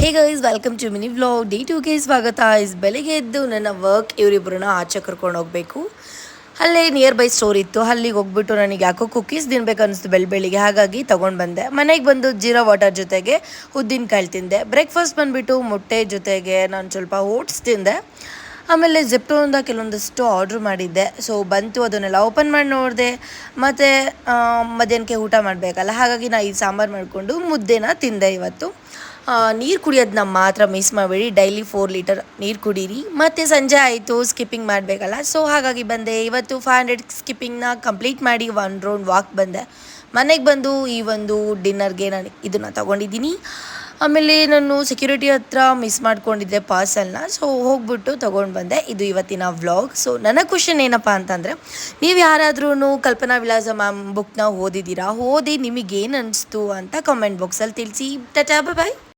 Hey guys welcome to mini vlog day 2ಗೆ ಸ್ವಾಗತ. ಬೆಳಿಗ್ಗೆ ಎದ್ದು ನನ್ನ ವರ್ಕ್ ಇವರಿಬ್ಬರನ್ನ ಆಚೆ ಕರ್ಕೊಂಡು ಹೋಗಬೇಕು. ಅಲ್ಲೇ ನಿಯರ್ ಬೈ ಸ್ಟೋರ್ ಇತ್ತು, ಅಲ್ಲಿಗೆ ಹೋಗ್ಬಿಟ್ಟು ನನಗೆ ಯಾಕೋ ಕುಕ್ಕೀಸ್ ತಿನ್ಬೇಕು ಅನಿಸ್ತು ಬೆಳಿಗ್ಗೆ, ಹಾಗಾಗಿ ತೊಗೊಂಡು ಬಂದೆ. ಮನೆಗೆ ಬಂದು ಜೀರಾ ವಾಟರ್ ಜೊತೆಗೆ ಉದ್ದಿನಕಾಳು ತಿಂದೆ. ಬ್ರೇಕ್ಫಾಸ್ಟ್ ಬಂದುಬಿಟ್ಟು ಮೊಟ್ಟೆ ಜೊತೆಗೆ ನಾನು ಸ್ವಲ್ಪ ಓಟ್ಸ್ ತಿಂದೆ. ಆಮೇಲೆ ಜೆಪ್ಟೋಯಿಂದ ಕೆಲವೊಂದಷ್ಟು ಆರ್ಡ್ರ್ ಮಾಡಿದ್ದೆ. ಸೊ ಬಂತು, ಅದನ್ನೆಲ್ಲ ಓಪನ್ ಮಾಡಿ ನೋಡಿದೆ. ಮತ್ತು ಮಧ್ಯಾಹ್ನಕ್ಕೆ ಊಟ ಮಾಡಬೇಕಲ್ಲ, ಹಾಗಾಗಿ ನಾನು ಈ ಸಾಂಬಾರು ಮಾಡಿಕೊಂಡು ಮುದ್ದೆನ ತಿಂದೆ ಇವತ್ತು. ನೀರು ಕುಡಿಯೋದನ್ನ ಮಾತ್ರ ಮಿಸ್ ಮಾಡಬೇಡಿ, ಡೈಲಿ 4 ಲೀಟರ್ ನೀರು ಕುಡೀರಿ. ಮತ್ತು ಸಂಜೆ ಆಯಿತು, ಸ್ಕಿಪ್ಪಿಂಗ್ ಮಾಡಬೇಕಲ್ಲ, ಸೊ ಹಾಗಾಗಿ ಬಂದೆ. ಇವತ್ತು 500 ಸ್ಕಿಪ್ಪಿಂಗ್ನ ಕಂಪ್ಲೀಟ್ ಮಾಡಿ 1 ರೌಂಡ್ ವಾಕ್ ಬಂದೆ. ಮನೆಗೆ ಬಂದು ಈ ಒಂದು ಡಿನ್ನರ್ಗೆ ನಾನು ಇದನ್ನು ತೊಗೊಂಡಿದ್ದೀನಿ. ಆಮೇಲೆ ನಾನು ಸೆಕ್ಯೂರಿಟಿ ಹತ್ರ ಮಿಸ್ ಮಾಡ್ಕೊಂಡಿದ್ದೆ ಪಾರ್ಸಲ್ನ, ಸೊ ಹೋಗ್ಬಿಟ್ಟು ತೊಗೊಂಡು ಬಂದೆ. ಇದು ಇವತ್ತಿನ ವ್ಲಾಗ್. ಸೊ ನನ್ನ ಕ್ವಶನ್ ಏನಪ್ಪ ಅಂತಂದರೆ, ನೀವು ಯಾರಾದ್ರೂ ಕಲ್ಪನಾ ವಿಲಾಸ ಮ್ಯಾಮ್ ಬುಕ್ನ ಓದಿದ್ದೀರಾ? ಓದಿ ನಿಮಗೇನು ಅನಿಸ್ತು ಅಂತ ಕಾಮೆಂಟ್ ಬಾಕ್ಸಲ್ಲಿ ತಿಳಿಸಿ. ಟಾಟಾ, ಬಾಯ್.